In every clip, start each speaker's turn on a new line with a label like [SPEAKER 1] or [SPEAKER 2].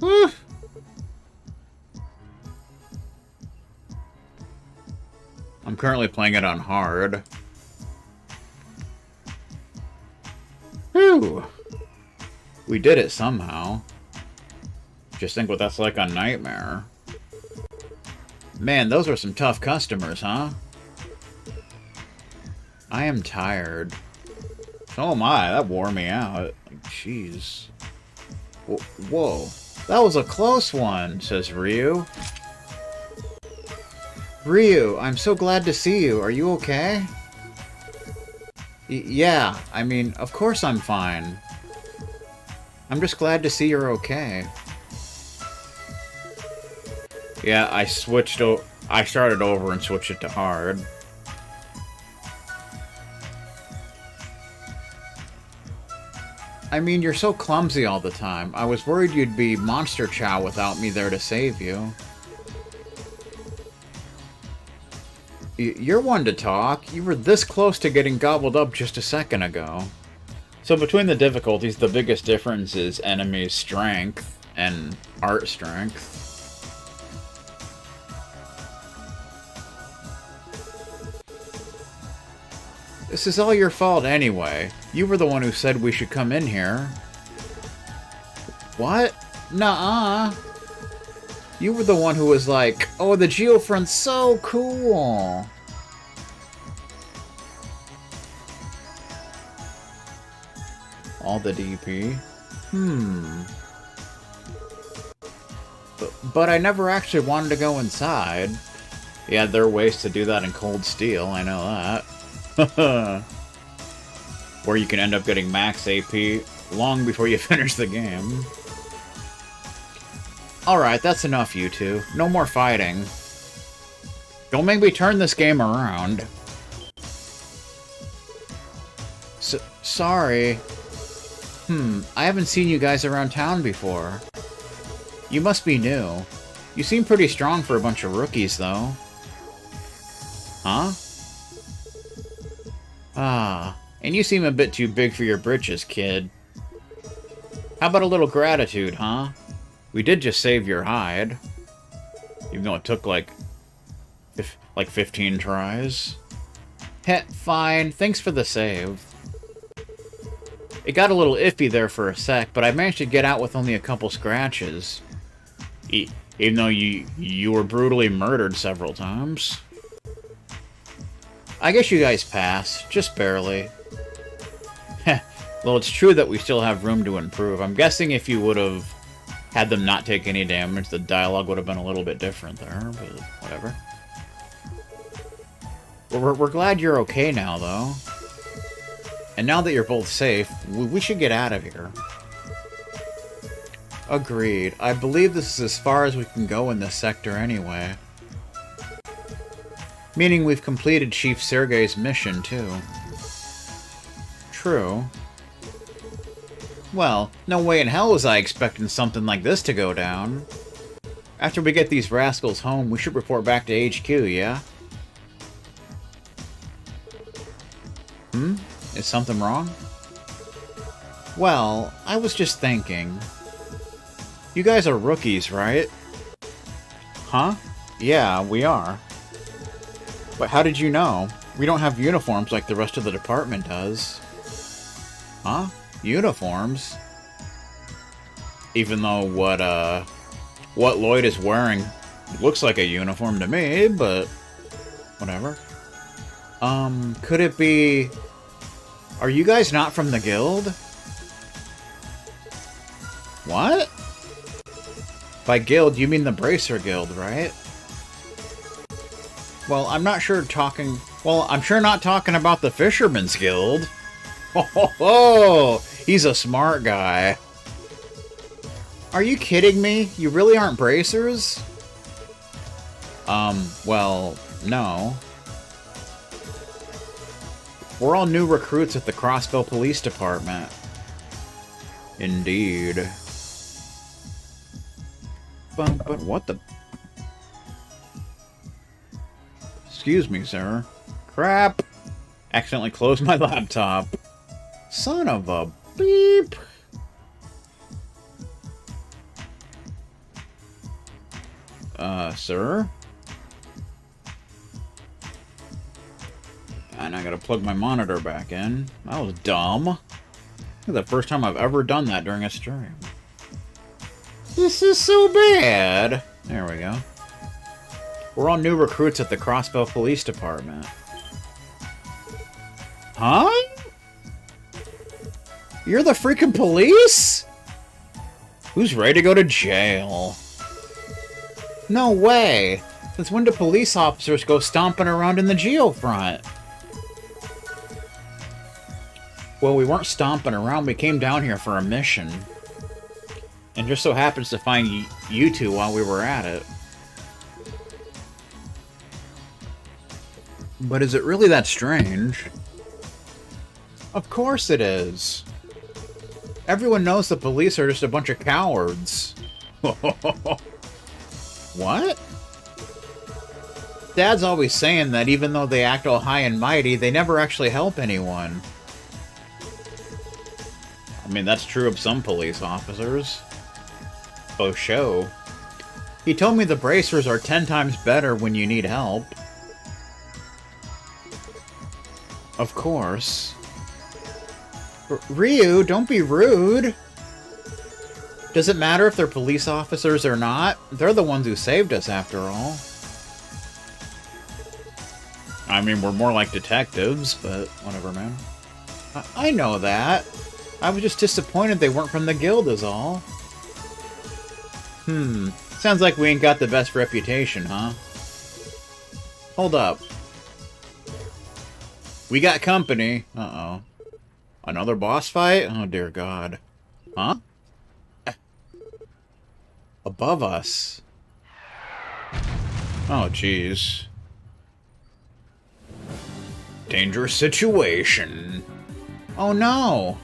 [SPEAKER 1] Whew. I'm currently playing it on hard. Whew. We did it somehow. Just think what that's like on Nightmare. Man, those were some tough customers, huh? I am tired. So am I. That wore me out. Like, jeez. Whoa. That was a close one, says Ryu. Ryu, I'm so glad to see you. Are you okay? Yeah, I mean, of course I'm fine. I'm just glad to see you're okay. Yeah, I started over and switched it to hard. I mean, you're so clumsy all the time. I was worried you'd be Monster Chow without me there to save you. You're one to talk. You were this close to getting gobbled up just a second ago. So between the difficulties, the biggest difference is enemies' strength and art strength. This is all your fault anyway. You were the one who said we should come in here. What? Nuh-uh. You were the one who was like, oh, the geofront's so cool. All the DP. But I never actually wanted to go inside. Yeah, there are ways to do that in Cold Steel, I know that. Where you can end up getting max AP long before you finish the game. Alright, that's enough, you two. No more fighting. Don't make me turn this game around. Sorry. I haven't seen you guys around town before. You must be new. You seem pretty strong for a bunch of rookies, though. Huh? Ah, and you seem a bit too big for your britches, kid. How about a little gratitude, huh? We did just save your hide. Even though it took like 15 tries. Heh, fine. Thanks for the save. It got a little iffy there for a sec, but I managed to get out with only a couple scratches. Even though you were brutally murdered several times. I guess you guys pass, just barely. Heh, well, it's true that we still have room to improve. I'm guessing if you would have had them not take any damage, the dialogue would have been a little bit different there, but whatever. We're glad you're okay now, though. And now that you're both safe, we should get out of here. Agreed. I believe this is as far as we can go in this sector anyway. Meaning we've completed Chief Sergei's mission, too. True. Well, no way in hell was I expecting something like this to go down. After we get these rascals home, we should report back to HQ, yeah? Is something wrong? Well, I was just thinking. You guys are rookies, right? Huh? Yeah, we are. But how did you know? We don't have uniforms like the rest of the department does. Huh? Uniforms? Even though what Lloyd is wearing looks like a uniform to me, but whatever. Could it be... Are you guys not from the guild? What? By guild, you mean the Bracer Guild, right? Well, I'm sure not talking about the Fisherman's Guild. Oh, he's a smart guy. Are you kidding me? You really aren't bracers? Well, no. We're all new recruits at the Crossville Police Department. Indeed. But what the... Excuse me, sir. Crap! Accidentally closed my laptop. Son of a beep! Sir? And I gotta plug my monitor back in. That was dumb. This is the first time I've ever done that during a stream. This is so bad. There we go. We're all new recruits at the Crossbow Police Department. Huh? You're the freaking police? Who's ready to go to jail? No way. Since when do police officers go stomping around in the geofront? Well, we weren't stomping around. We came down here for a mission. And just so happens to find you two while we were at it. But is it really that strange? Of course it is. Everyone knows the police are just a bunch of cowards. What? Dad's always saying that even though they act all high and mighty, they never actually help anyone. I mean, that's true of some police officers. Faux show. He told me the bracers are 10 times better when you need help. Of course. Ryu, don't be rude. Does it matter if they're police officers or not? They're the ones who saved us, after all. I mean, we're more like detectives, but whatever, man. I know that. I was just disappointed they weren't from the guild is all. Sounds like we ain't got the best reputation, huh? Hold up. We got company. Uh-oh. Another boss fight? Oh, dear God. Huh? Above us. Oh, jeez. Dangerous situation. Oh, no.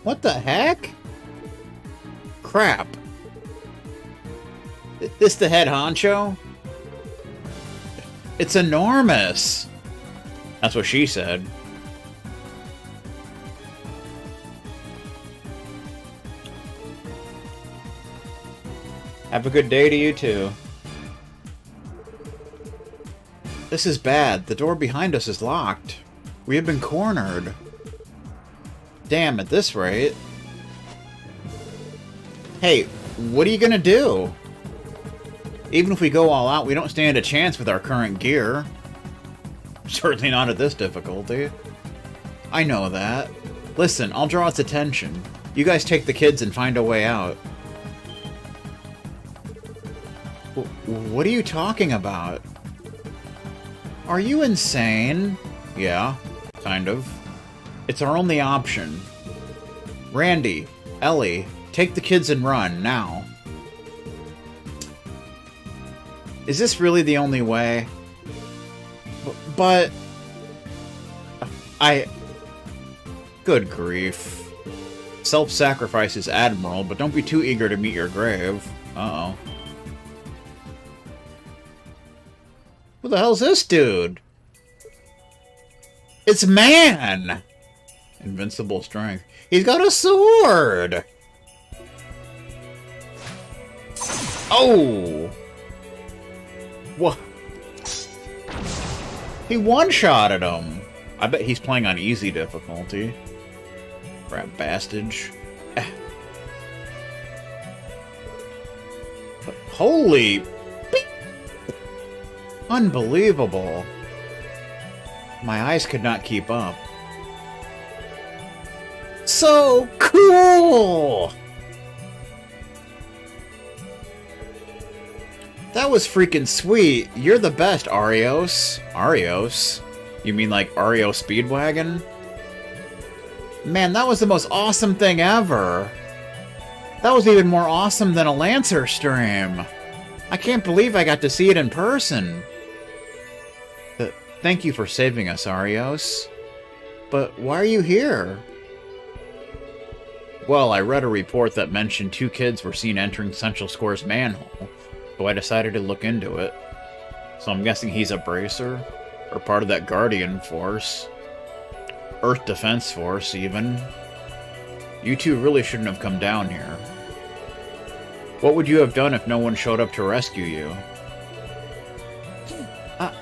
[SPEAKER 1] What the heck? Crap. This the head honcho? It's enormous. That's what she said. Have a good day to you too. This is bad. The door behind us is locked. We have been cornered. Damn, at this rate. Hey, what are you gonna do? Even if we go all out, we don't stand a chance with our current gear. Certainly not at this difficulty. I know that. Listen, I'll draw its attention. You guys take the kids and find a way out. What are you talking about? Are you insane? Yeah, kind of. It's our only option. Randy, Ellie, take the kids and run, now. Is this really the only way? But... Good grief. Self-sacrifice is admirable, but don't be too eager to meet your grave. Uh-oh. Who the hell's this dude? It's Man! Invincible strength. He's got a sword! Oh! What? He one-shotted him! I bet he's playing on easy difficulty. Crap bastage. Holy... Unbelievable. My eyes could not keep up. So cool! That was freaking sweet. You're the best, Arios. Arios? You mean like Ario Speedwagon? Man, that was the most awesome thing ever. That was even more awesome than a Lancer stream. I can't believe I got to see it in person. Thank you for saving us, Arios. But why are you here? Well, I read a report that mentioned 2 kids were seen entering Central Square's manhole, so I decided to look into it. So I'm guessing he's a bracer, or part of that Guardian Force. Earth Defense Force, even. You two really shouldn't have come down here. What would you have done if no one showed up to rescue you?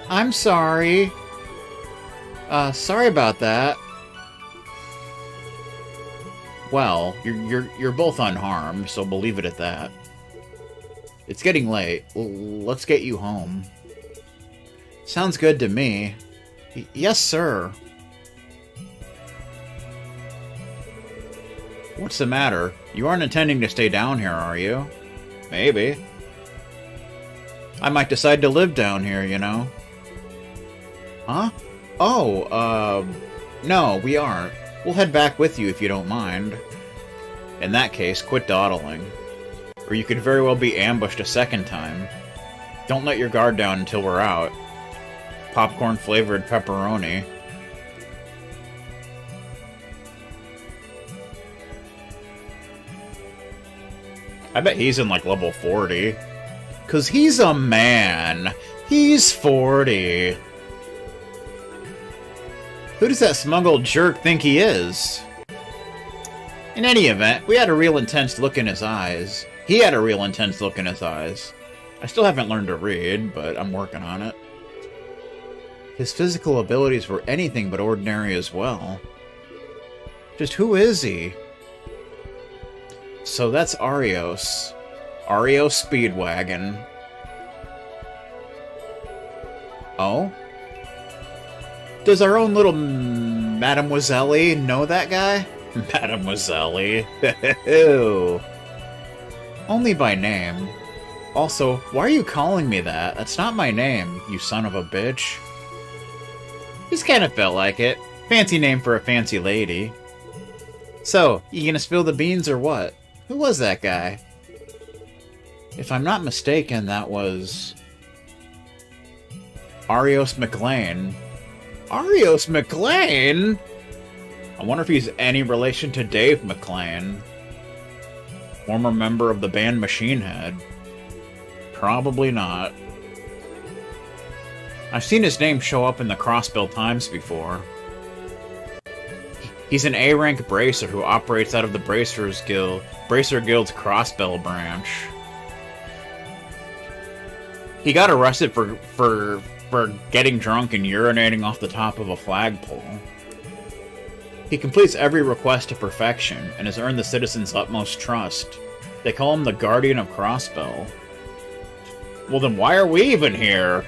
[SPEAKER 1] I'm sorry. Sorry about that. Well, you're both unharmed, so we'll leave it at that. It's getting late. Let's get you home. Sounds good to me. Yes, sir. What's the matter? You aren't intending to stay down here, are you? Maybe. I might decide to live down here, you know. Huh? Oh, no, we aren't. We'll head back with you if you don't mind. In that case, quit dawdling. Or you could very well be ambushed a second time. Don't let your guard down until we're out. Popcorn-flavored pepperoni. I bet he's in, like, level 40. 'Cause he's a man. He's 40. Who does that smuggled jerk think he is? In any event, we had a real intense look in his eyes. He had a real intense look in his eyes. I still haven't learned to read, but I'm working on it. His physical abilities were anything but ordinary as well. Just who is he? So that's Arios. Arios Speedwagon. Oh? Does our own little Mademoiselle know that guy? Mademoiselle. Only by name. Also, why are you calling me that? That's not my name, you son of a bitch. Just kind of felt like it. Fancy name for a fancy lady. So, you gonna spill the beans or what? Who was that guy? If I'm not mistaken, that was... Arios McLean. Arios McLean? I wonder if he's any relation to Dave McLean. Former member of the band Machine Head. Probably not. I've seen his name show up in the Crossbill Times before. He's an A-rank bracer who operates out of the Bracer Guild's Crossbill branch. He got arrested for getting drunk and urinating off the top of a flagpole. He completes every request to perfection and has earned the citizens' utmost trust. They call him the Guardian of Crossbill. Well, then why are we even here?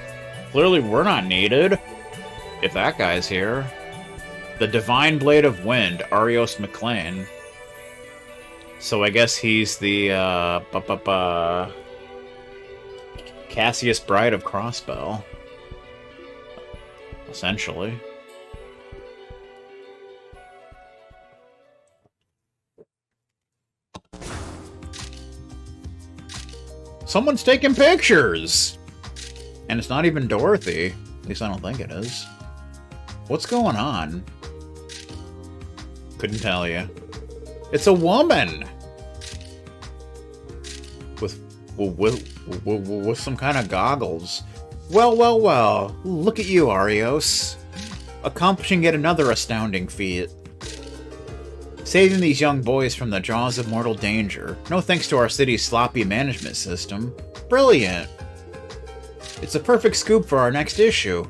[SPEAKER 1] Clearly we're not needed. If that guy's here. The Divine Blade of Wind, Arios McLean. So I guess he's the, Cassius Bride of Crossbell. Essentially. Someone's taking pictures! And it's not even Dorothy. At least I don't think it is. What's going on? Couldn't tell you. It's a woman! With some kind of goggles. Well. Look at you, Arios. Accomplishing yet another astounding feat. Saving these young boys from the jaws of mortal danger. No thanks to our city's sloppy management system. Brilliant! It's a perfect scoop for our next issue.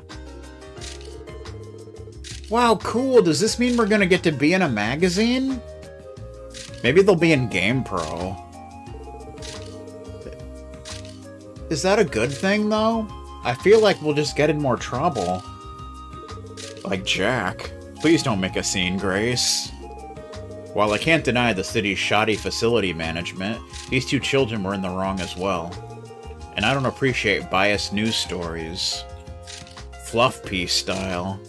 [SPEAKER 1] Wow, cool. Does this mean we're gonna get to be in a magazine? Maybe they'll be in GamePro. Is that a good thing, though? I feel like we'll just get in more trouble. Like Jack. Please don't make a scene, Grace. While I can't deny the city's shoddy facility management, these two children were in the wrong as well. And I don't appreciate biased news stories. Fluff piece style.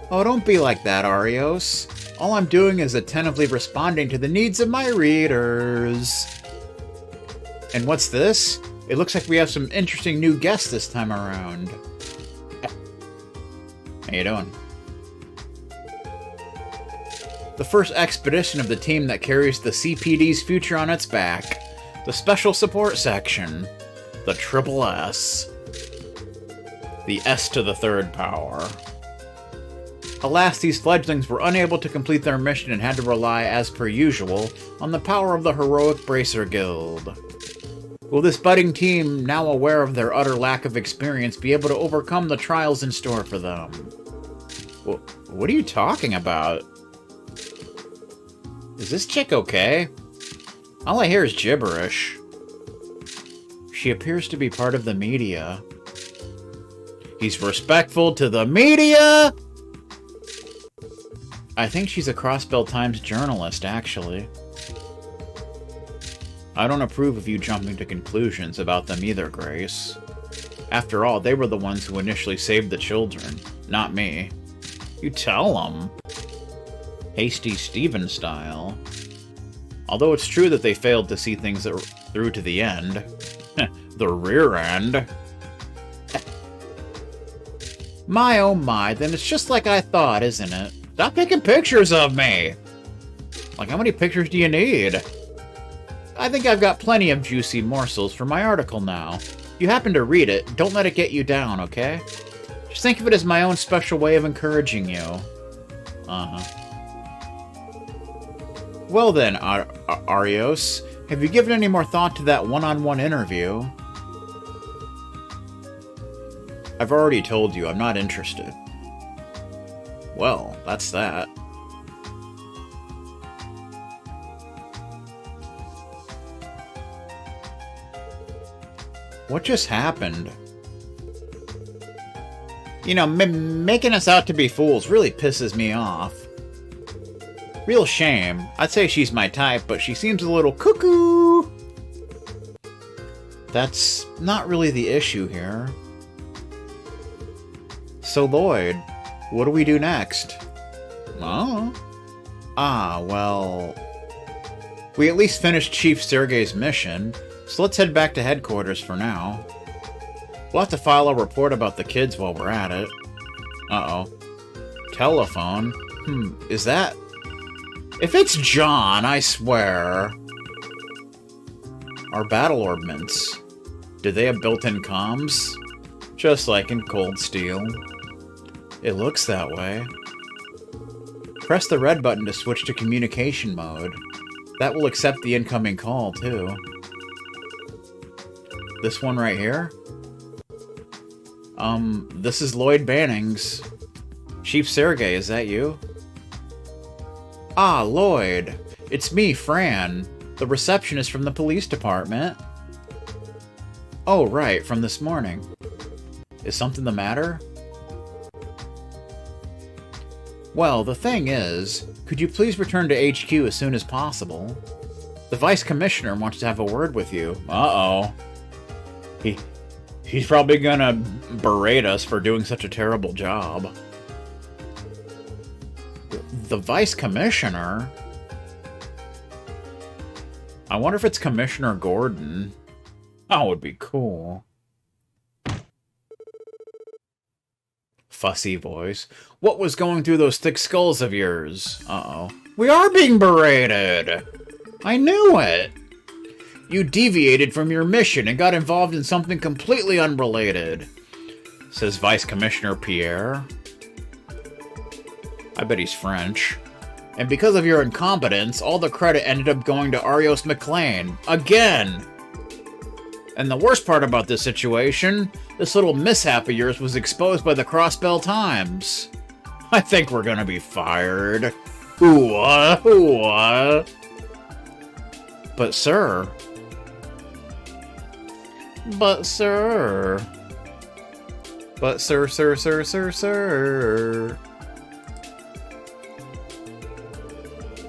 [SPEAKER 1] Oh, don't be like that, Arios. All I'm doing is attentively responding to the needs of my readers. And what's this? It looks like we have some interesting new guests this time around. How you doing? The first expedition of the team that carries the CPD's future on its back. The Special Support Section. The Triple S. The S to the third power. Alas, these fledglings were unable to complete their mission and had to rely, as per usual, on the power of the heroic Bracer Guild. Will this budding team, now aware of their utter lack of experience, be able to overcome the trials in store for them? Well, what are you talking about? Is this chick okay? All I hear is gibberish. She appears to be part of the media. He's respectful to the media? I think she's a Crossbell Times journalist, actually. I don't approve of you jumping to conclusions about them either, Grace. After all, they were the ones who initially saved the children, not me. You tell them. Hasty Steven style. Although it's true that they failed to see things through to the end. The rear end. My oh my, then it's just like I thought, isn't it? Stop taking pictures of me! Like, how many pictures do you need? I think I've got plenty of juicy morsels for my article now. If you happen to read it, don't let it get you down, okay? Just think of it as my own special way of encouraging you. Well then, Arios, have you given any more thought to that one-on-one interview? I've already told you I'm not interested. Well, that's that. What just happened? You know, making us out to be fools really pisses me off. Real shame. I'd say she's my type, but she seems a little cuckoo. That's not really the issue here. So, Lloyd, what do we do next? Oh. Well... We at least finished Chief Sergei's mission, so let's head back to headquarters for now. We'll have to file a report about the kids while we're at it. Uh-oh. Telephone? Is that... If it's John, I swear. Our battle orbments. Do they have built-in comms? Just like in Cold Steel. It looks that way. Press the red button to switch to communication mode. That will accept the incoming call, too. This one right here? This is Lloyd Bannings. Chief Sergei, is that you? Ah, Lloyd. It's me, Fran, the receptionist from the police department. Oh, right, from this morning. Is something the matter? Well, the thing is, could you please return to HQ as soon as possible? The Vice Commissioner wants to have a word with you. Uh-oh. He's probably gonna berate us for doing such a terrible job. The Vice Commissioner? I wonder if it's Commissioner Gordon. That would be cool. Fussy voice. What was going through those thick skulls of yours? Uh-oh. We are being berated! I knew it! You deviated from your mission and got involved in something completely unrelated, says Vice Commissioner Pierre. I bet he's French. And because of your incompetence, all the credit ended up going to Arios McLean. Again! And the worst part about this situation, this little mishap of yours was exposed by the Crossbell Times. I think we're gonna be fired. Ooh-ah, ooh-ah. But sir... But sir...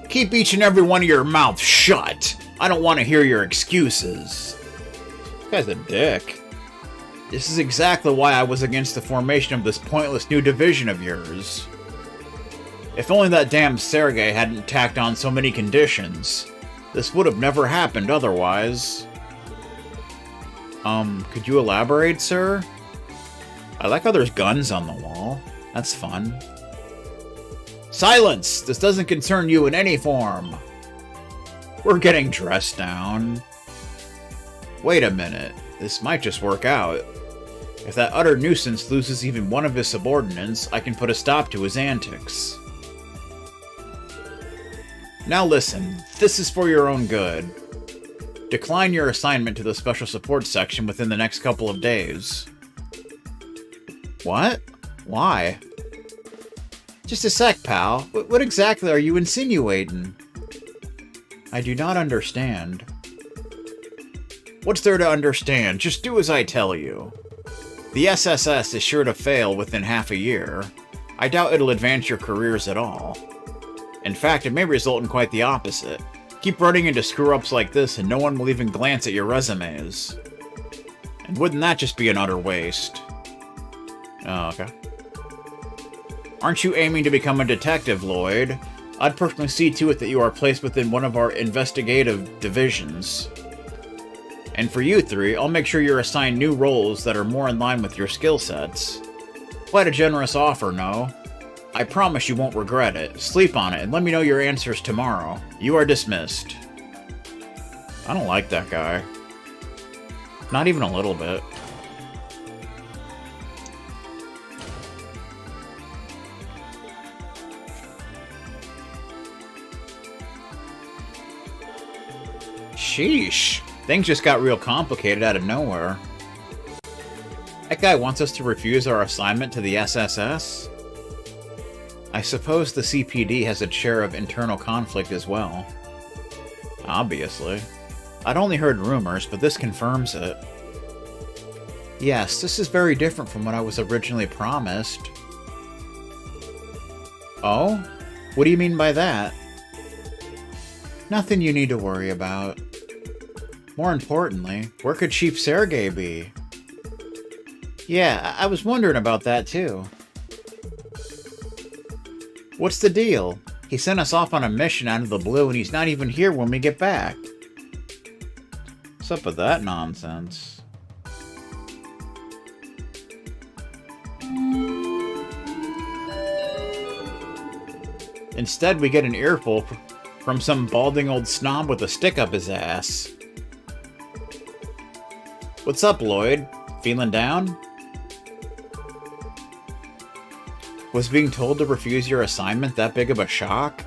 [SPEAKER 1] Keep each and every one of your mouths shut. I don't want to hear your excuses. This guy's a dick. This is exactly why I was against the formation of this pointless new division of yours. If only that damn Sergei hadn't tacked on so many conditions. This would have never happened otherwise. Could you elaborate, sir? I like how there's guns on the wall. That's fun. Silence! This doesn't concern you in any form. We're getting dressed down. Wait a minute. This might just work out. If that utter nuisance loses even one of his subordinates, I can put a stop to his antics. Now listen, this is for your own good. Decline your assignment to the Special Support Section within the next couple of days. What? Why? Just a sec, pal. What exactly are you insinuating? I do not understand. What's there to understand? Just do as I tell you. The SSS is sure to fail within half a year. I doubt it'll advance your careers at all. In fact, it may result in quite the opposite. Keep running into screw-ups like this and no one will even glance at your resumes. And wouldn't that just be an utter waste? Oh, okay. Aren't you aiming to become a detective, Lloyd? I'd personally see to it that you are placed within one of our investigative divisions. And for you three, I'll make sure you're assigned new roles that are more in line with your skill sets. Quite a generous offer, no? I promise you won't regret it. Sleep on it and let me know your answers tomorrow. You are dismissed. I don't like that guy. Not even a little bit. Sheesh. Things just got real complicated out of nowhere. That guy wants us to refuse our assignment to the SSS? I suppose the CPD has a share of internal conflict as well. Obviously. I'd only heard rumors, but this confirms it. Yes, this is very different from what I was originally promised. Oh? What do you mean by that? Nothing you need to worry about. More importantly, where could Chief Sergei be? Yeah, I was wondering about that too. What's the deal? He sent us off on a mission out of the blue and he's not even here when we get back. What's up with that nonsense? Instead, we get an earful from some balding old snob with a stick up his ass. What's up, Lloyd? Feeling down? Was being told to refuse your assignment that big of a shock?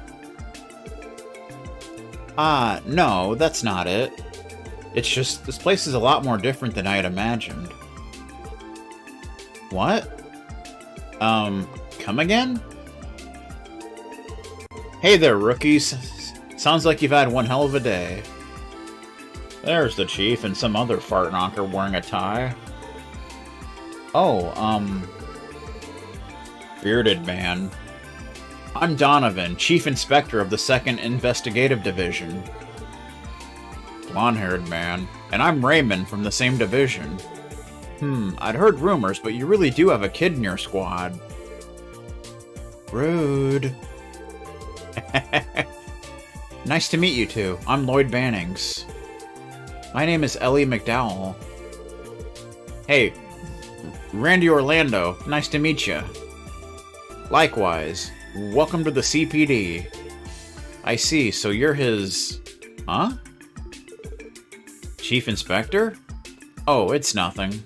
[SPEAKER 1] No, that's not it. It's just, this place is a lot more different than I had imagined. What? Come again? Hey there, rookies. Sounds like you've had one hell of a day. There's the chief and some other fart knocker wearing a tie. Oh, bearded man. I'm Donovan, Chief Inspector of the 2nd Investigative Division. Blonde-haired man. And I'm Raymond from the same division. I'd heard rumors, but you really do have a kid in your squad. Rude. Nice to meet you two. I'm Lloyd Bannings. My name is Ellie McDowell. Hey, Randy Orlando. Nice to meet you. Likewise. Welcome to the CPD. I see, so you're his... Huh? Chief Inspector? Oh, it's nothing.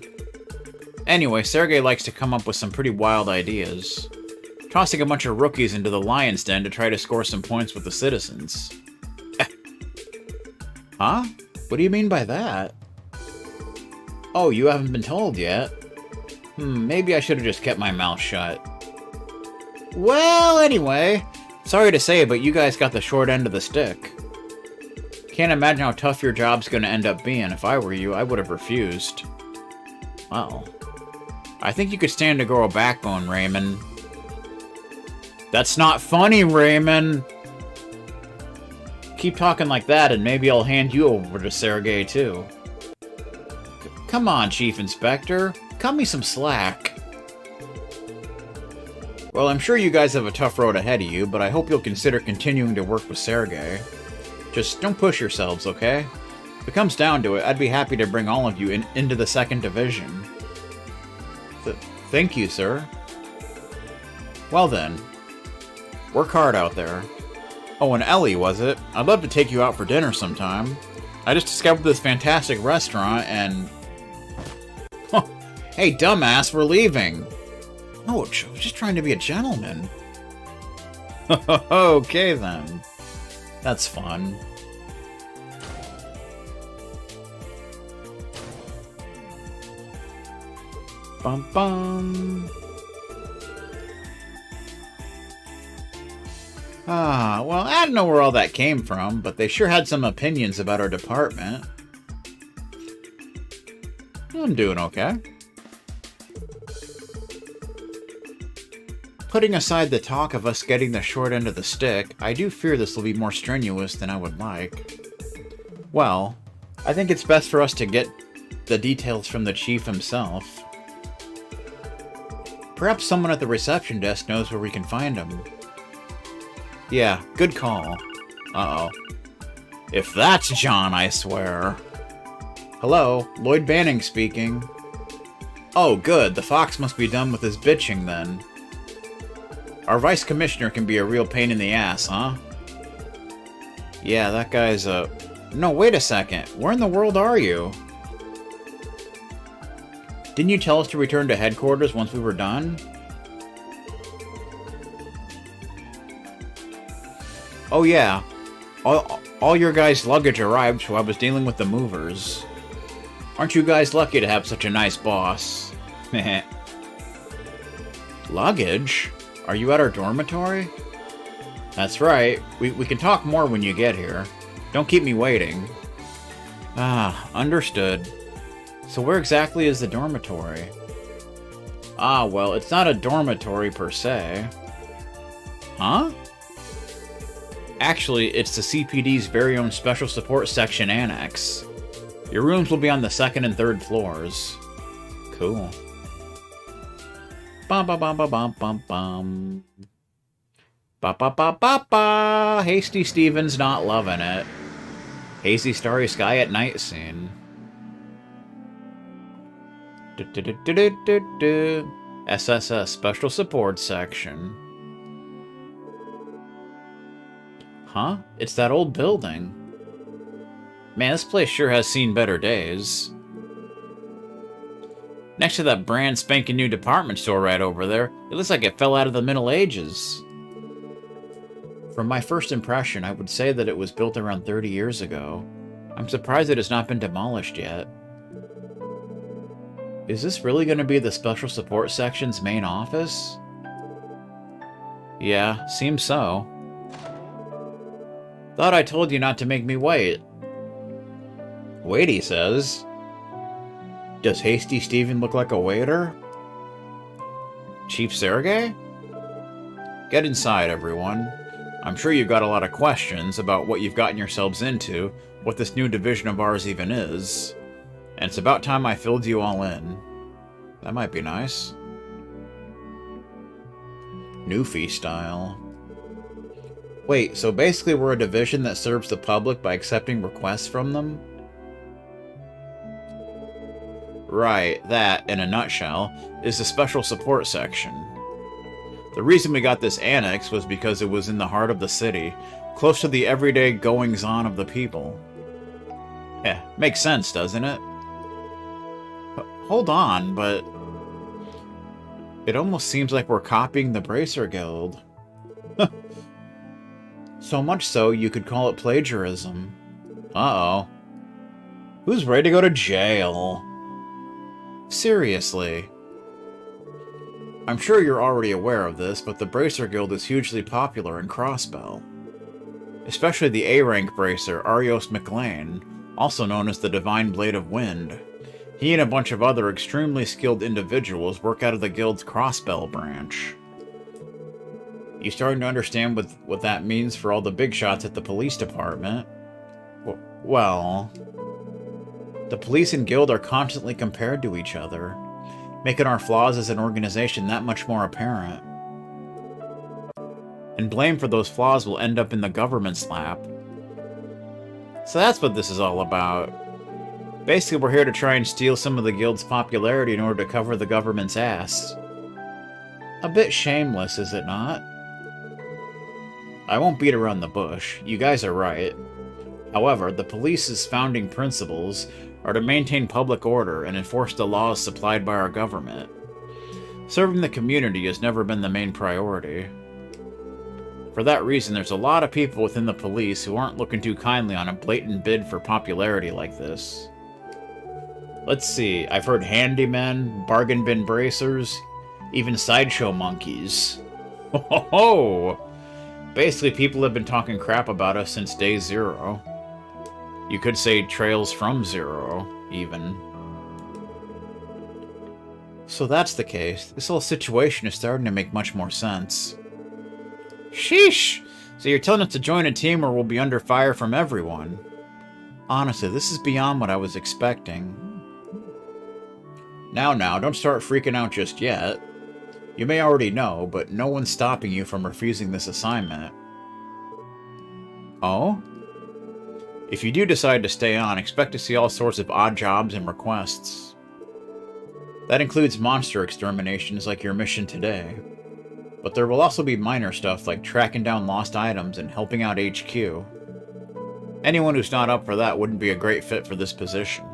[SPEAKER 1] Anyway, Sergei likes to come up with some pretty wild ideas. Tossing a bunch of rookies into the lion's den to try to score some points with the citizens. Huh? What do you mean by that? Oh, you haven't been told yet? Maybe I should have just kept my mouth shut. Well, anyway, sorry to say, but you guys got the short end of the stick. Can't imagine how tough your job's gonna end up being. If I were you, I would have refused. Well, I think you could stand to grow a backbone, Raymond. That's not funny, Raymond! Keep talking like that and maybe I'll hand you over to Sergei too. Come on, Chief Inspector. Cut me some slack. Well, I'm sure you guys have a tough road ahead of you, but I hope you'll consider continuing to work with Sergei. Just don't push yourselves, okay? If it comes down to it, I'd be happy to bring all of you into the 2nd Division. Thank you, sir. Well then. Work hard out there. Oh, and Ellie, was it? I'd love to take you out for dinner sometime. I just discovered this fantastic restaurant and... Hey, dumbass, we're leaving. Oh, I was just trying to be a gentleman. Okay, then. That's fun. Bum bum. Ah, well, I don't know where all that came from, but they sure had some opinions about our department. I'm doing okay. Putting aside the talk of us getting the short end of the stick, I do fear this will be more strenuous than I would like. Well, I think it's best for us to get the details from the chief himself. Perhaps someone at the reception desk knows where we can find him. Yeah, good call. Uh-oh. If that's John, I swear. Hello, Lloyd Banning speaking. Oh, good. The fox must be done with his bitching, then. Our vice commissioner can be a real pain in the ass, huh? Yeah, that guy's a... No, wait a second. Where in the world are you? Didn't you tell us to return to headquarters once we were done? Oh yeah, all your guys' luggage arrived while I was dealing with the movers. Aren't you guys lucky to have such a nice boss? Heh. Luggage? Are you at our dormitory? That's right, we can talk more when you get here. Don't keep me waiting. Ah, understood. So where exactly is the dormitory? Ah, well, it's not a dormitory per se. Huh? Actually, it's the CPD's very own Special Support Section Annex. Your rooms will be on the 2nd and 3rd floors. Cool. Bum bum bum bum bum bum bum. Ba ba ba ba ba! Hasty Stevens not loving it. Hazy starry sky at night scene. SSS Special Support Section. Huh? It's that old building. Man, this place sure has seen better days. Next to that brand spanking new department store right over there, it looks like it fell out of the Middle Ages. From my first impression, I would say that it was built around 30 years ago. I'm surprised it has not been demolished yet. Is this really going to be the Special Support Section's main office? Yeah, seems so. Thought I told you not to make me wait. Wait, he says. Does Hasty Steven look like a waiter? Chief Sergei? Get inside, everyone. I'm sure you've got a lot of questions about what you've gotten yourselves into, what this new division of ours even is. And it's about time I filled you all in. That might be nice. Newfie style. Wait, so basically we're a division that serves the public by accepting requests from them? Right, that, in a nutshell, is the Special Support Section. The reason we got this annex was because it was in the heart of the city, close to the everyday goings-on of the people. Yeah, makes sense, doesn't it? But hold on, but... It almost seems like we're copying the Bracer Guild. So much so, you could call it plagiarism. Uh-oh. Who's ready to go to jail? Seriously. I'm sure you're already aware of this, but the Bracer Guild is hugely popular in Crossbell. Especially the A-rank Bracer, Arios McLean, also known as the Divine Blade of Wind. He and a bunch of other extremely skilled individuals work out of the Guild's Crossbell branch. You starting to understand what that means for all the big shots at the police department? Well... The police and guild are constantly compared to each other, making our flaws as an organization that much more apparent. And blame for those flaws will end up in the government's lap. So that's what this is all about. Basically, we're here to try and steal some of the guild's popularity in order to cover the government's ass. A bit shameless, is it not? I won't beat around the bush. You guys are right. However, the police's founding principles are to maintain public order and enforce the laws supplied by our government. Serving the community has never been the main priority. For that reason, there's a lot of people within the police who aren't looking too kindly on a blatant bid for popularity like this. Let's see, I've heard handymen, bargain bin bracers, even sideshow monkeys. Ho ho ho! Basically, people have been talking crap about us since day zero. You could say trails from zero, even. So that's the case. This whole situation is starting to make much more sense. Sheesh! So you're telling us to join a team or we'll be under fire from everyone? Honestly, this is beyond what I was expecting. Now, don't start freaking out just yet. You may already know, but no one's stopping you from refusing this assignment. Oh? If you do decide to stay on, expect to see all sorts of odd jobs and requests. That includes monster exterminations like your mission today. But there will also be minor stuff like tracking down lost items and helping out HQ. Anyone who's not up for that wouldn't be a great fit for this position.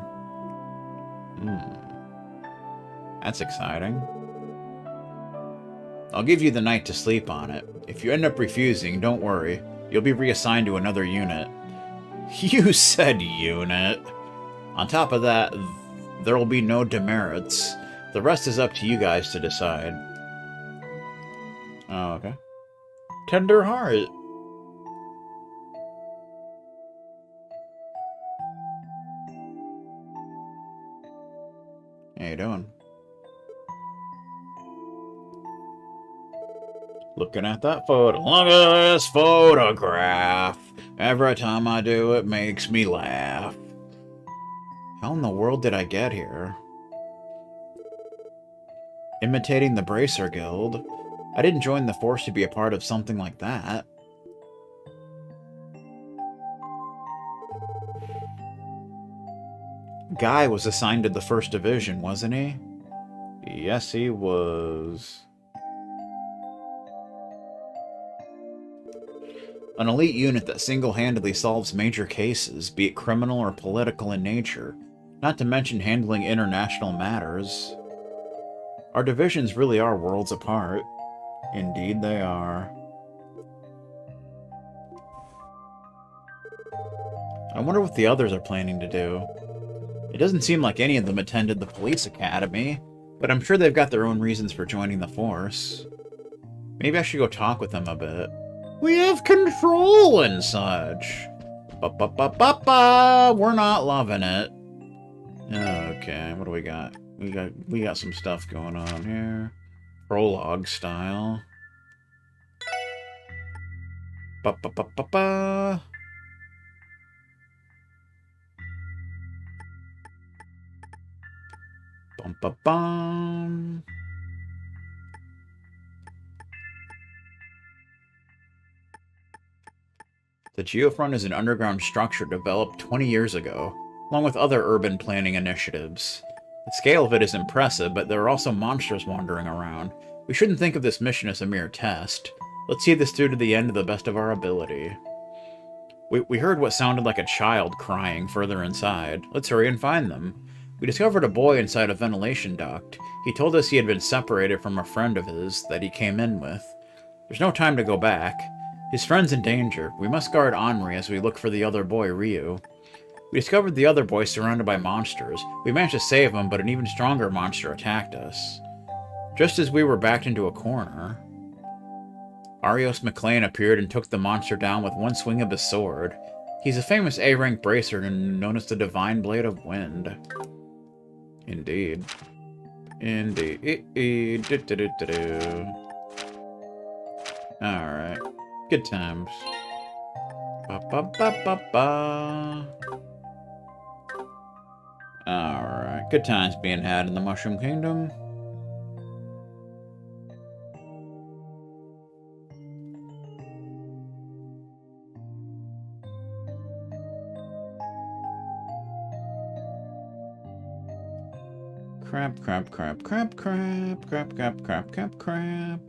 [SPEAKER 1] That's exciting. I'll give you the night to sleep on it. If you end up refusing, don't worry. You'll be reassigned to another unit. You said unit. On top of that, there will be no demerits. The rest is up to you guys to decide. Oh, okay. Tender heart. How you doing? Looking at that photo. Look at this photograph. Every time I do, it makes me laugh. How in the world did I get here? Imitating the Bracer Guild? I didn't join the force to be a part of something like that. Guy was assigned to the 1st Division, wasn't he? Yes, he was. An elite unit that single-handedly solves major cases, be it criminal or political in nature, not to mention handling international matters. Our divisions really are worlds apart. Indeed they are. I wonder what the others are planning to do. It doesn't seem like any of them attended the police academy, but I'm sure they've got their own reasons for joining the force. Maybe I should go talk with them a bit. We have control and such. Ba-ba-ba-ba-ba! We're not loving it. Okay, what do we got? We got some stuff going on here. Prologue style. Ba-ba-ba-ba-ba! Bum-ba-bum! The Geofront is an underground structure developed 20 years ago, along with other urban planning initiatives. The scale of it is impressive, but there are also monsters wandering around. We shouldn't think of this mission as a mere test. Let's see this through to the end to the best of our ability. We heard what sounded like a child crying further inside. Let's hurry and find them. We discovered a boy inside a ventilation duct. He told us he had been separated from a friend of his that he came in with. There's no time to go back. His friend's in danger. We must guard Henri as we look for the other boy, Ryu. We discovered the other boy surrounded by monsters. We managed to save him, but an even stronger monster attacked us. Just as we were backed into a corner, Arios McLean appeared and took the monster down with one swing of his sword. He's a famous A-rank bracer known as the Divine Blade of Wind. Indeed. Indeed. Alright. Good times. Ba-ba-ba-ba-ba. Alright. Good times being had in the Mushroom Kingdom. Crap, crap, crap, crap, crap, crap, crap, crap, crap, crap.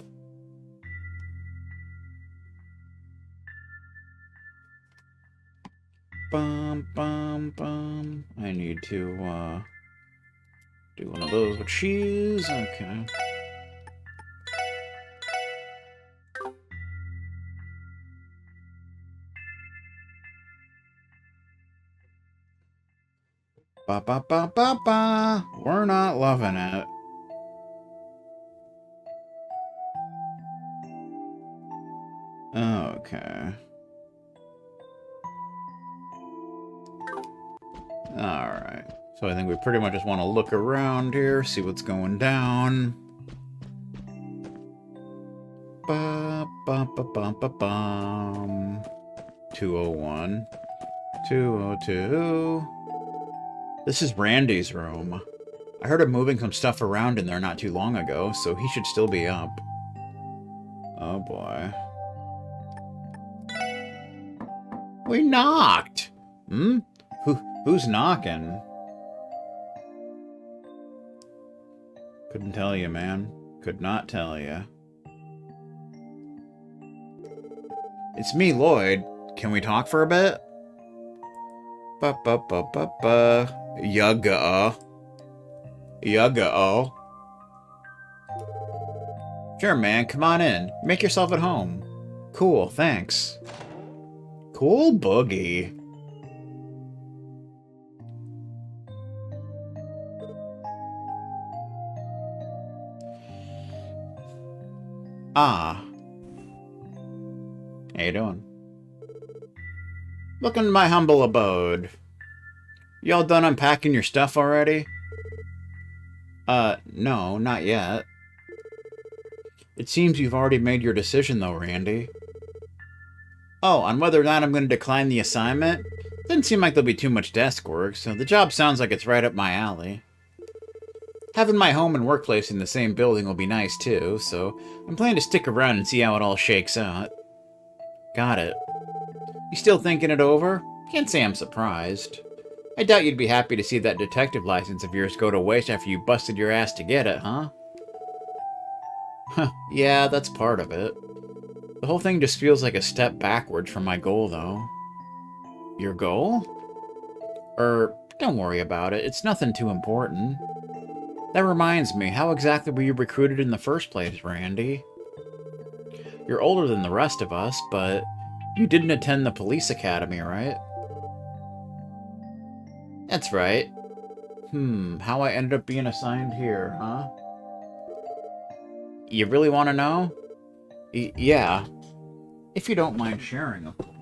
[SPEAKER 1] Bum, bum, bum. I need to, do one of those with cheese. Okay. Ba ba ba ba ba. We're not loving it. Okay. Alright. So I think we pretty much just want to look around here, see what's going down. Ba ba ba ba ba bum. 201. 202. This is Randy's room. I heard him moving some stuff around in there not too long ago, so he should still be up. Oh boy. We knocked! Hmm? Who's knocking? Couldn't tell you, man. Could not tell you. It's me, Lloyd. Can we talk for a bit? Ba-ba-ba-ba-ba. Yugga. Yugga. Sure, man. Come on in. Make yourself at home. Cool, thanks. Cool boogie. Ah. How you doing? Welcome to my humble abode. You all done unpacking your stuff already? No, not yet. It seems you've already made your decision though, Randy. Oh, on whether or not I'm going to decline the assignment? Doesn't seem like there'll be too much desk work, so the job sounds like it's right up my alley. Having my home and workplace in the same building will be nice too, so I'm planning to stick around and see how it all shakes out. Got it. You still thinking it over? Can't say I'm surprised. I doubt you'd be happy to see that detective license of yours go to waste after you busted your ass to get it, huh? Huh, yeah, that's part of it. The whole thing just feels like a step backwards from my goal, though. Your goal? Don't worry about it. It's nothing too important. That reminds me, how exactly were you recruited in the first place, Randy? You're older than the rest of us, but you didn't attend the police academy, right? That's right. How I ended up being assigned here, huh? You really want to know? Yeah. If you don't mind sharing, of course.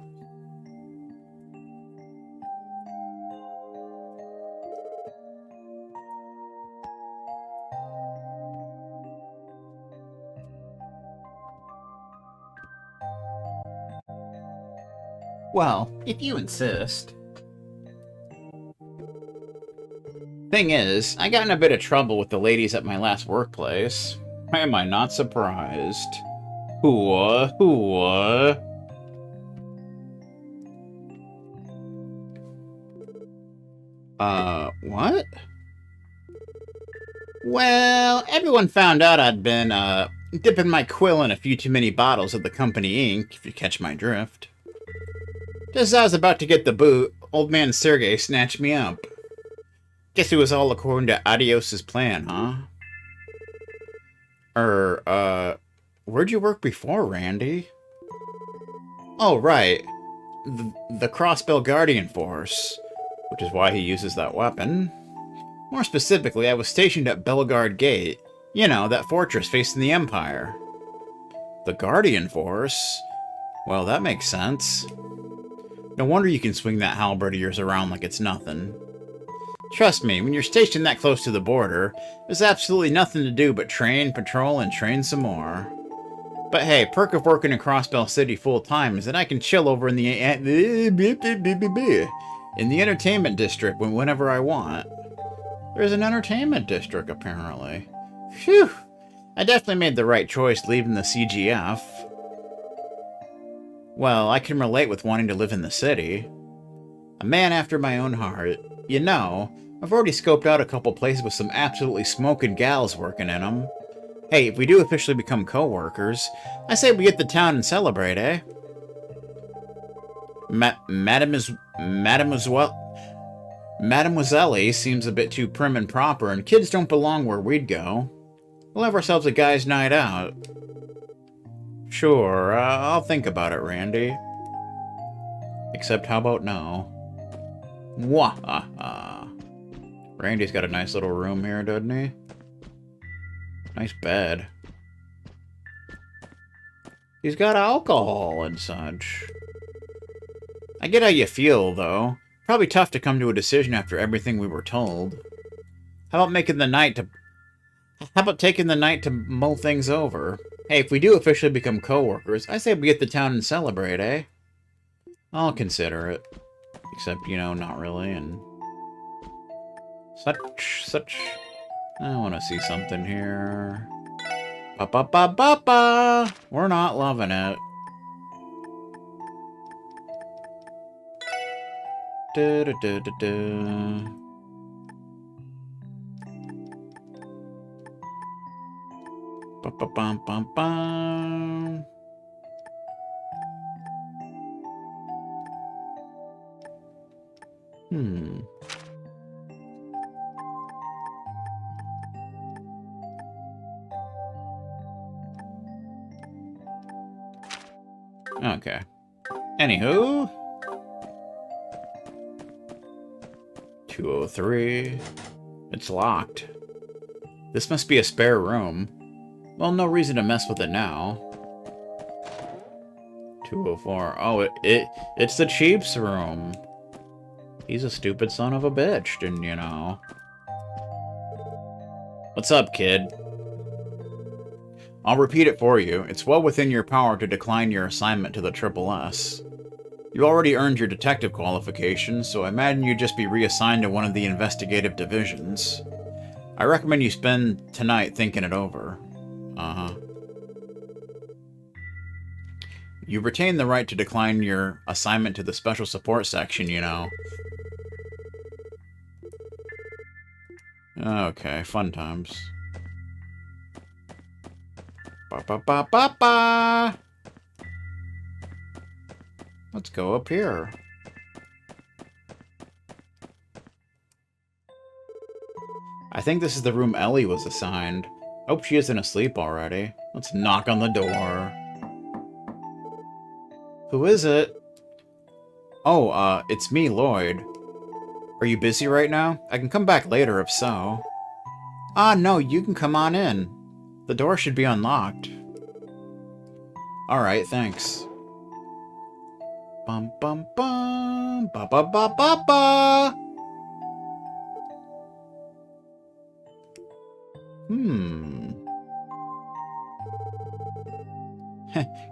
[SPEAKER 1] Well, if you insist. Thing is, I got in a bit of trouble with the ladies at my last workplace. Why am I not surprised? What? What? Well, everyone found out I'd been, dipping my quill in a few too many bottles of the company ink, if you catch my drift. Just as I was about to get the boot, old man Sergey snatched me up. Guess it was all according to Adios's plan, huh? Where'd you work before, Randy? Oh, right. The Crossbell Guardian Force, which is why he uses that weapon. More specifically, I was stationed at Bellegarde Gate. You know, that fortress facing the Empire. The Guardian Force? Well, that makes sense. No wonder you can swing that halberd of yours around like it's nothing. Trust me, when you're stationed that close to the border, there's absolutely nothing to do but train, patrol, and train some more. But hey, perk of working in Crossbell City full-time is that I can chill over in the entertainment district whenever I want. There's an entertainment district, apparently. Phew! I definitely made the right choice leaving the CGF. Well, I can relate with wanting to live in the city. A man after my own heart. You know, I've already scoped out a couple places with some absolutely smoking gals working in them. Hey, if we do officially become co-workers, I say we get to town and celebrate, eh? Mademoiselle seems a bit too prim and proper, and kids don't belong where we'd go. We'll have ourselves a guy's night out. Sure, I'll think about it, Randy. Except how about no? Wah-ha-ha. Randy's got a nice little room here, doesn't he? Nice bed. He's got alcohol and such. I get how you feel, though. Probably tough to come to a decision after everything we were told. How about taking the night to mull things over? Hey, if we do officially become co-workers, I say we get to town and celebrate, eh? I'll consider it. Except, you know, not really, and... Such... I want to see something here. Ba-ba-ba-ba-ba! We're not loving it. Da-da-da-da-da. Ba-ba-bum-bum-bum. Okay. Anywho. 203. It's locked. This must be a spare room. Well, no reason to mess with it now. 204. Oh, it's the Chief's room. He's a stupid son of a bitch, didn't you know? What's up, kid? I'll repeat it for you. It's well within your power to decline your assignment to the SSS. You already earned your detective qualification, so I imagine you'd just be reassigned to one of the investigative divisions. I recommend you spend tonight thinking it over. Uh-huh. You retain the right to decline your assignment to the special support section, you know. Okay, fun times. Ba-ba-ba-ba-ba! Let's go up here. I think this is the room Ellie was assigned. Hope she isn't asleep already. Let's knock on the door. Who is it? Oh, it's me, Lloyd. Are you busy right now? I can come back later if so. Ah, no, you can come on in. The door should be unlocked. Alright, thanks. Bum bum bum ba ba ba ba ba.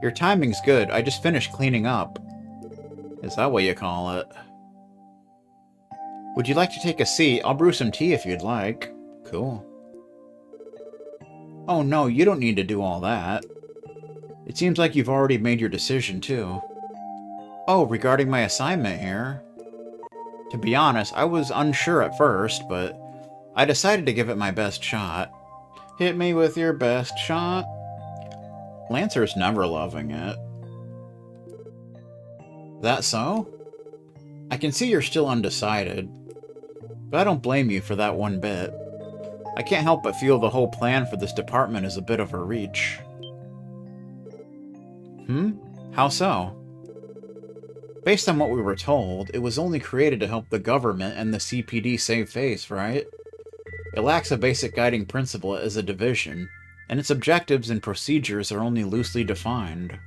[SPEAKER 1] Your timing's good. I just finished cleaning up. Is that what you call it? Would you like to take a seat? I'll brew some tea if you'd like. Cool. Oh no, you don't need to do all that. It seems like you've already made your decision, too. Oh, regarding my assignment here. To be honest, I was unsure at first, but I decided to give it my best shot. Hit me with your best shot. Lancer's never loving it. That so? I can see you're still undecided, but I don't blame you for that one bit. I can't help but feel the whole plan for this department is a bit of a reach. How so? Based on what we were told, it was only created to help the government and the CPD save face, right? It lacks a basic guiding principle as a division, and its objectives and procedures are only loosely defined.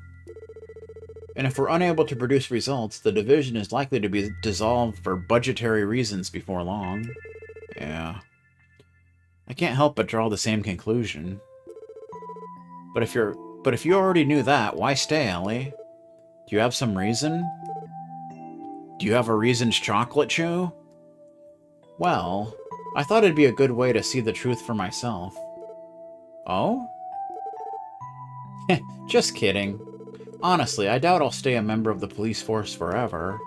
[SPEAKER 1] And if we're unable to produce results, the division is likely to be dissolved for budgetary reasons before long. Yeah. I can't help but draw the same conclusion. But if you already knew that, why stay, Ellie? Do you have some reason? Do you have a reasoned chocolate chew? Well, I thought it'd be a good way to see the truth for myself. Oh? Just kidding. Honestly, I doubt I'll stay a member of the police force forever.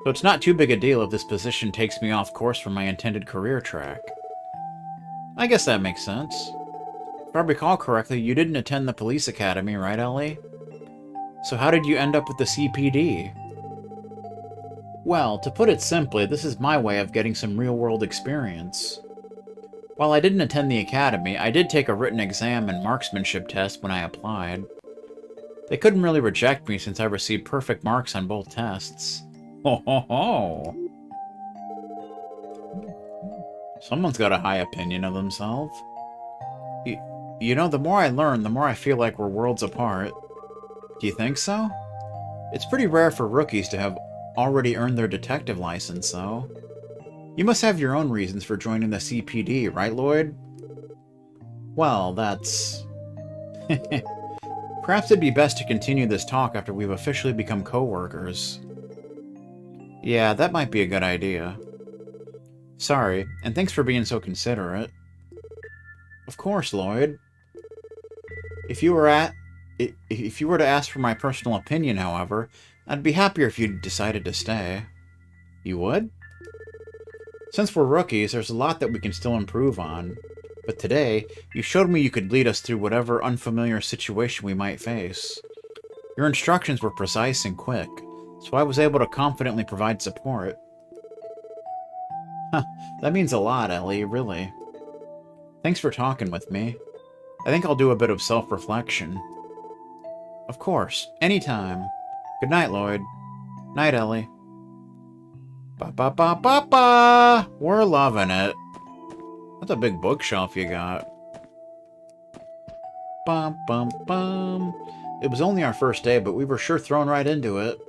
[SPEAKER 1] So it's not too big a deal if this position takes me off course from my intended career track. I guess that makes sense. If I recall correctly, you didn't attend the police academy, right, Ellie? So how did you end up with the CPD? Well, to put it simply, this is my way of getting some real-world experience. While I didn't attend the academy, I did take a written exam and marksmanship test when I applied. They couldn't really reject me since I received perfect marks on both tests. Ho ho ho! Someone's got a high opinion of themselves. You know, the more I learn, the more I feel like we're worlds apart. Do you think so? It's pretty rare for rookies to have already earned their detective license, though. You must have your own reasons for joining the CPD, right, Lloyd? Well, that's... Perhaps it'd be best to continue this talk after we've officially become co-workers. Yeah, that might be a good idea. Sorry, and thanks for being so considerate. Of course, Lloyd. If you were to ask for my personal opinion, however, I'd be happier if you decided to stay. You would? Since we're rookies, there's a lot that we can still improve on. But today, you showed me you could lead us through whatever unfamiliar situation we might face. Your instructions were precise and quick, so I was able to confidently provide support. Huh, that means a lot, Ellie, really. Thanks for talking with me. I think I'll do a bit of self-reflection. Of course, anytime. Good night, Lloyd. Night, Ellie. Ba-ba-ba-ba-ba! We're loving it. That's a big bookshelf you got. Bum-bum-bum. It was only our first day, but we were sure thrown right into it.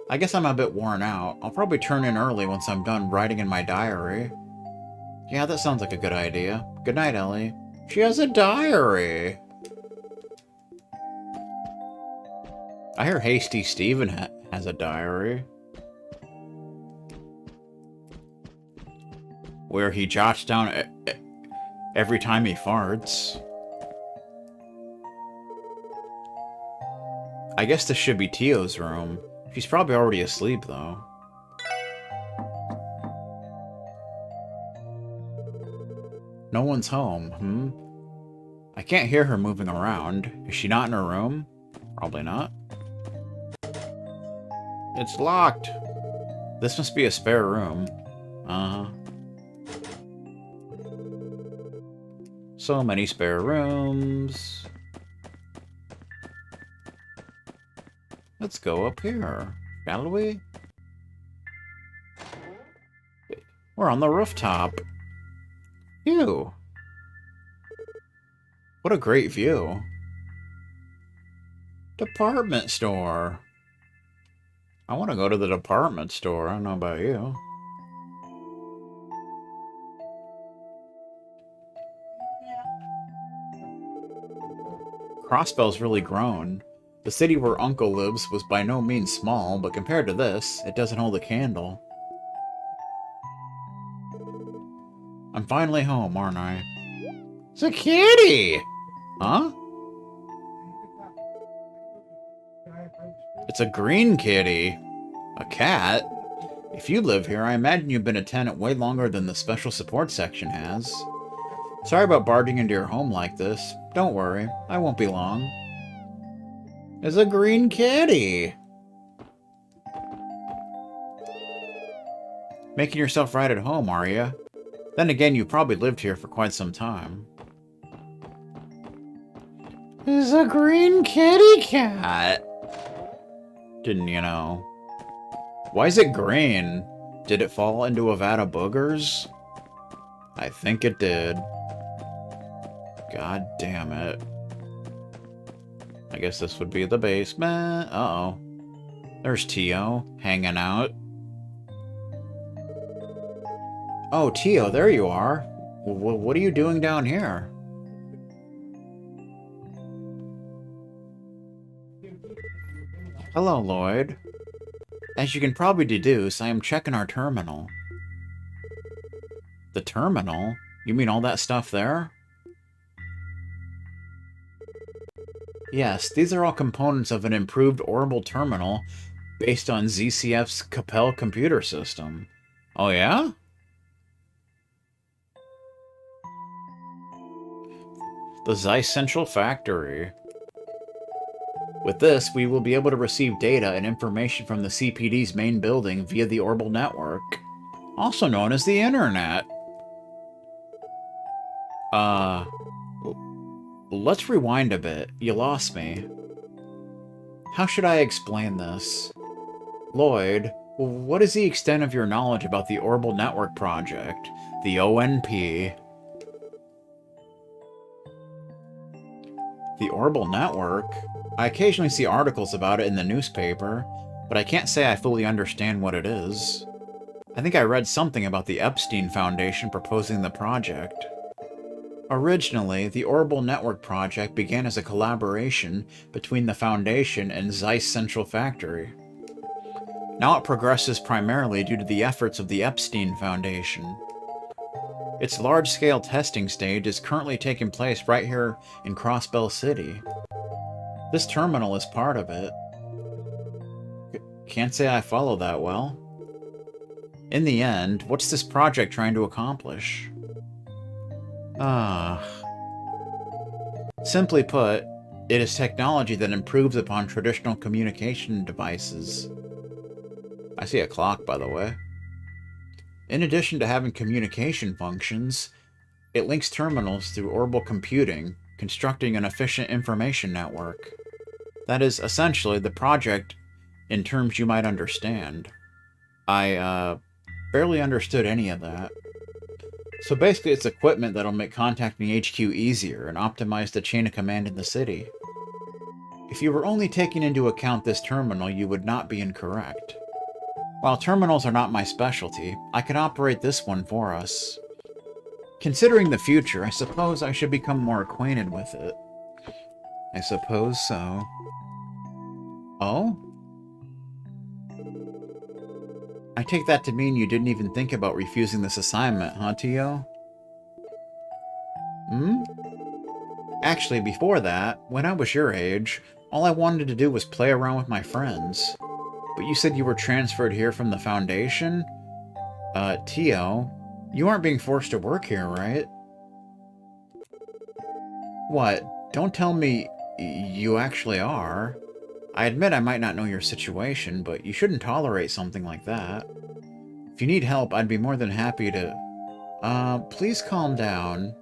[SPEAKER 1] I guess I'm a bit worn out. I'll probably turn in early once I'm done writing in my diary. Yeah, that sounds like a good idea. Good night, Ellie. She has a diary. I hear Hasty Steven has a diary. Where he jots down every time he farts. I guess this should be Tio's room. She's probably already asleep, though. No one's home, I can't hear her moving around. Is she not in her room? Probably not. It's locked. This must be a spare room. Uh-huh. So many spare rooms. Let's go up here, shall we? We're on the rooftop. Ew. What a great view. Department store. I want to go to the department store. I don't know about you. Crossbell's really grown. The city where Uncle lives was by no means small, but compared to this, it doesn't hold a candle. I'm finally home, aren't I? It's a kitty! Huh? It's a green kitty. A cat? If you live here, I imagine you've been a tenant way longer than the special support section has. Sorry about barging into your home like this. Don't worry, I won't be long. It's a green kitty! Making yourself right at home, are you? Then again, you probably lived here for quite some time. It's a green kitty cat! Didn't you know? Why is it green? Did it fall into a vat of boogers? I think it did. God damn it. I guess this would be the basement. Uh-oh. There's Tio, hanging out. Oh, Tio, there you are. What are you doing down here? Hello, Lloyd. As you can probably deduce, I am checking our terminal. The terminal? You mean all that stuff there? Yes, these are all components of an improved orbital terminal based on ZCF's Capel computer system. Oh yeah? The Zeiss Central Factory. With this, we will be able to receive data and information from the CPD's main building via the orbital network, also known as the Internet. Let's rewind a bit. You lost me. How should I explain this? Lloyd, what is the extent of your knowledge about the Orbital Network Project, the ONP? The Orbital Network? I occasionally see articles about it in the newspaper, but I can't say I fully understand what it is. I think I read something about the Epstein Foundation proposing the project. Originally, the Orbital Network Project began as a collaboration between the Foundation and Zeiss Central Factory. Now it progresses primarily due to the efforts of the Epstein Foundation. Its large-scale testing stage is currently taking place right here in Crossbell City. This terminal is part of it. Can't say I follow that well. In the end, what's this project trying to accomplish? Simply put, it is technology that improves upon traditional communication devices. I see a clock, by the way. In addition to having communication functions, it links terminals through orbital computing, constructing an efficient information network. That is essentially the project in terms you might understand. I barely understood any of that. So basically it's equipment that'll make contacting HQ easier and optimize the chain of command in the city. If you were only taking into account this terminal, you would not be incorrect. While terminals are not my specialty, I can operate this one for us. Considering the future, I suppose I should become more acquainted with it. I suppose so. Oh? I take that to mean you didn't even think about refusing this assignment, huh, Tio? Actually, before that, when I was your age, all I wanted to do was play around with my friends. But you said you were transferred here from the Foundation? Tio, you aren't being forced to work here, right? What? Don't tell me you actually are. I admit I might not know your situation, but you shouldn't tolerate something like that. If you need help, I'd be more than happy to... please calm down.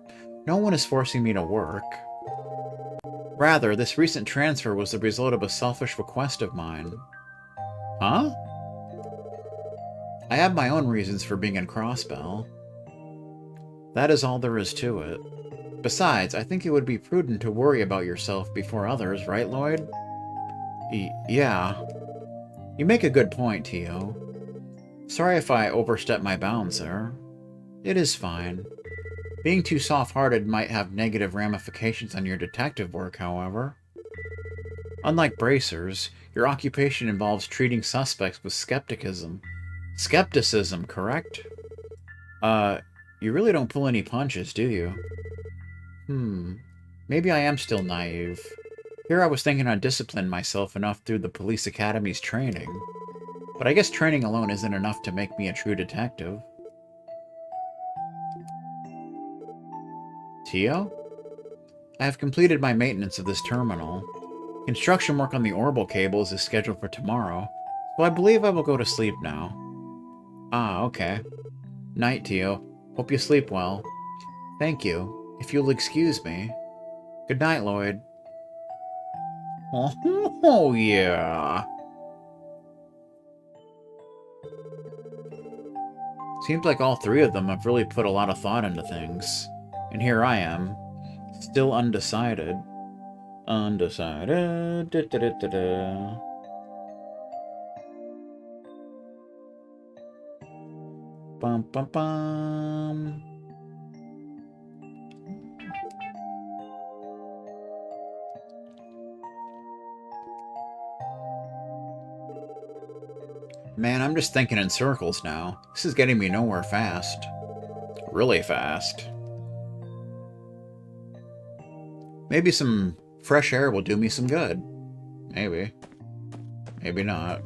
[SPEAKER 1] No one is forcing me to work. Rather, this recent transfer was the result of a selfish request of mine. Huh? I have my own reasons for being in Crossbell. That is all there is to it. Besides, I think it would be prudent to worry about yourself before others, right, Lloyd? Yeah. You make a good point, Tio. Sorry if I overstepped my bounds there. It is fine. Being too soft-hearted might have negative ramifications on your detective work, however. Unlike bracers, your occupation involves treating suspects with skepticism. Skepticism, correct? You really don't pull any punches, do you? Maybe I am still naive. Here I was thinking I'd discipline myself enough through the police academy's training. But I guess training alone isn't enough to make me a true detective. Tio? I have completed my maintenance of this terminal. Construction work on the orbital cables is scheduled for tomorrow, so I believe I will go to sleep now. Ah, okay. Night, Tio. Hope you sleep well. Thank you. If you'll excuse me. Good night, Lloyd. Oh, yeah. Seems like all three of them have really put a lot of thought into things. And here I am, still undecided. Undecided. Bum bum bum. Man, I'm just thinking in circles now. This is getting me nowhere fast. Really fast. Maybe some fresh air will do me some good. Maybe. Maybe not.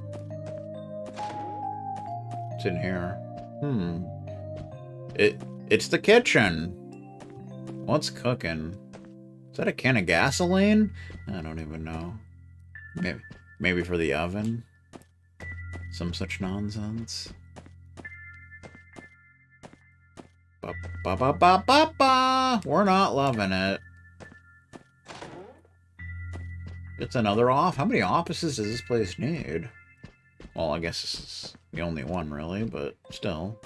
[SPEAKER 1] What's in here? It's the kitchen. What's cooking? Is that a can of gasoline? I don't even know. Maybe for the oven? Some such nonsense. Ba-ba-ba-ba-ba! We're not loving it. It's another off. How many offices does this place need? Well, I guess this is the only one, really, but still.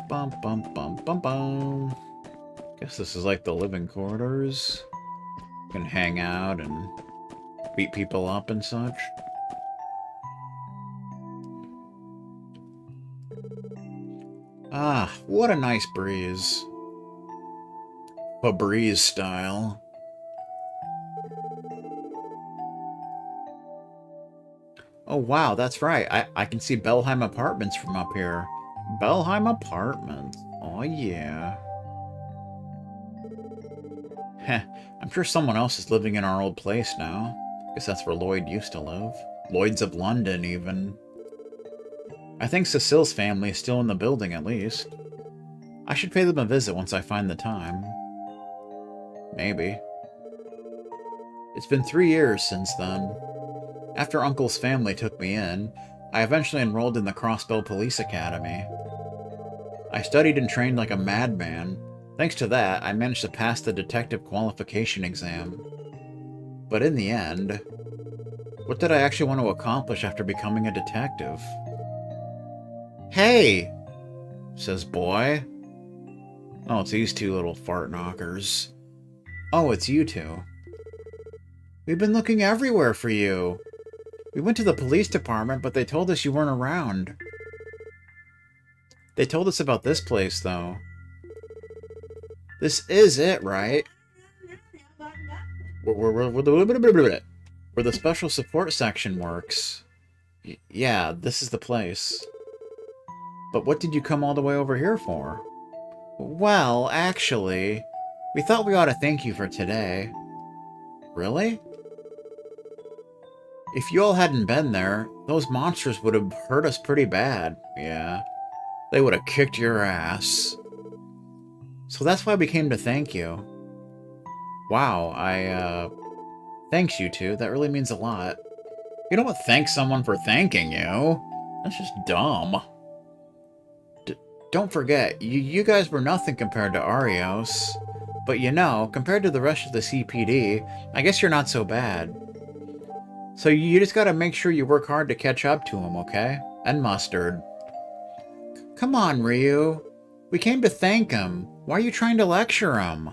[SPEAKER 1] Bum bum bum bum bum. Guess this is like the living quarters. You can hang out and beat people up and such. Ah, what a nice breeze. A breeze style. Oh wow, that's right. I can see Belheim Apartments from up here. Belheim Apartments. Oh yeah. Heh, I'm sure someone else is living in our old place now. Guess that's where Lloyd used to live. Lloyd's of London, even. I think Cecile's family is still in the building, at least. I should pay them a visit once I find the time. Maybe. It's been 3 years since then. After Uncle's family took me in, I eventually enrolled in the Crossbell Police Academy. I studied and trained like a madman. Thanks to that, I managed to pass the detective qualification exam. But in the end, what did I actually want to accomplish after becoming a detective? Hey! Says boy. Oh, it's these two little fart knockers. Oh, it's you two. We've been looking everywhere for you. We went to the police department, but they told us you weren't around. They told us about this place, though. This is it, right? Where the special support section works. Yeah, this is the place. But what did you come all the way over here for? Well, actually, we thought we ought to thank you for today. Really? If you all hadn't been there, those monsters would have hurt us pretty bad. Yeah. They would have kicked your ass. So that's why we came to thank you. Wow, thanks you two. That really means a lot. You don't thank someone for thanking you. That's just dumb. Don't forget, you guys were nothing compared to Arios. But you know, compared to the rest of the CPD, I guess you're not so bad. So you just gotta make sure you work hard to catch up to him, okay? And Mustard. Come on, Ryu. We came to thank him. Why are you trying to lecture him?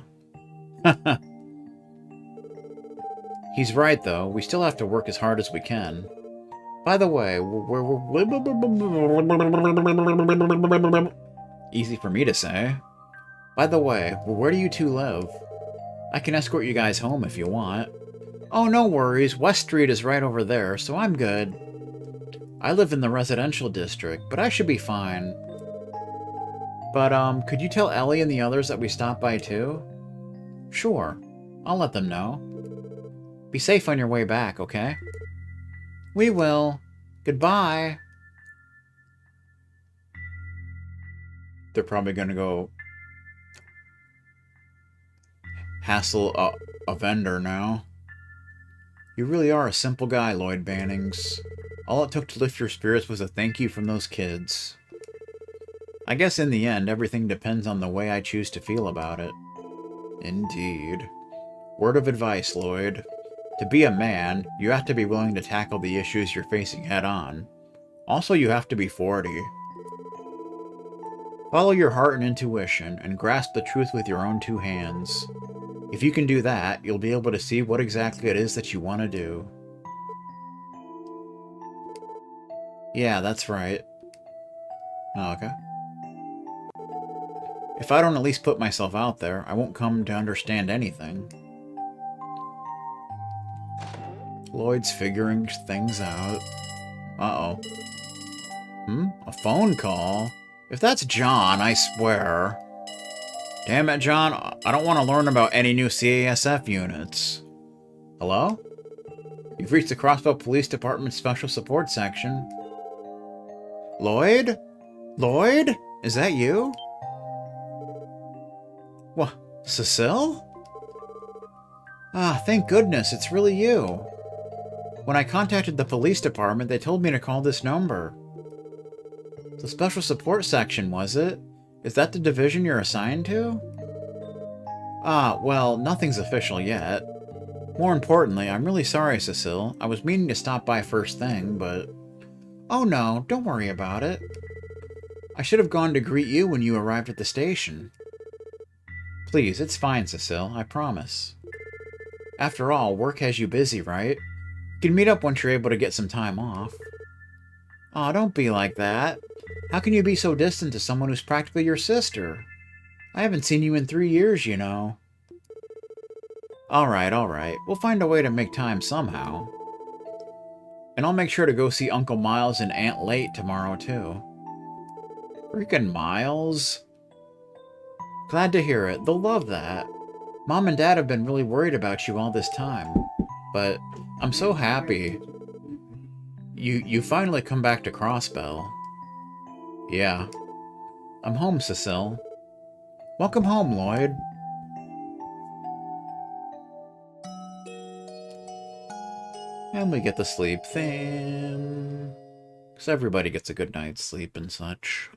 [SPEAKER 1] He's right, though. We still have to work as hard as we can. By the way, easy for me to say. By the way, where do you two live? I can escort you guys home if you want. Oh, no worries. West Street is right over there, so I'm good. I live in the residential district, but I should be fine. But, could you tell Ellie and the others that we stopped by too? Sure. I'll let them know. Be safe on your way back, okay? We will. Goodbye. They're probably gonna go hassle a vendor now. You really are a simple guy, Lloyd Bannings. All it took to lift your spirits was a thank you from those kids. I guess in the end, everything depends on the way I choose to feel about it. Indeed. Word of advice, Lloyd. To be a man, you have to be willing to tackle the issues you're facing head-on. Also, you have to be 40. Follow your heart and intuition, and grasp the truth with your own 2 hands. If you can do that, you'll be able to see what exactly it is that you want to do. Yeah, that's right. Oh, okay. If I don't at least put myself out there, I won't come to understand anything. Lloyd's figuring things out. Uh-oh. A phone call? If that's John, I swear. Damn it, John. I don't want to learn about any new CASF units. Hello? You've reached the Crossbell Police Department Special Support Section. Lloyd? Lloyd? Is that you? What? Cecile? Ah, thank goodness, it's really you. When I contacted the police department, they told me to call this number. The Special Support Section, was it? Is that the division you're assigned to? Ah, well, nothing's official yet. More importantly, I'm really sorry, Cecile. I was meaning to stop by first thing, but... Oh no, don't worry about it. I should have gone to greet you when you arrived at the station. Please, it's fine, Cecile, I promise. After all, work has you busy, right? You can meet up once you're able to get some time off. Aw, don't be like that. How can you be so distant to someone who's practically your sister? I haven't seen you in 3 years, you know. Alright. We'll find a way to make time somehow. And I'll make sure to go see Uncle Miles and Aunt Late tomorrow, too. Freaking Miles. Glad to hear it. They'll love that. Mom and Dad have been really worried about you all this time. But I'm so happy. You finally come back to Crossbell. Yeah. I'm home, Cecile. Welcome home, Lloyd. And we get the sleep thing. Because everybody gets a good night's sleep and such.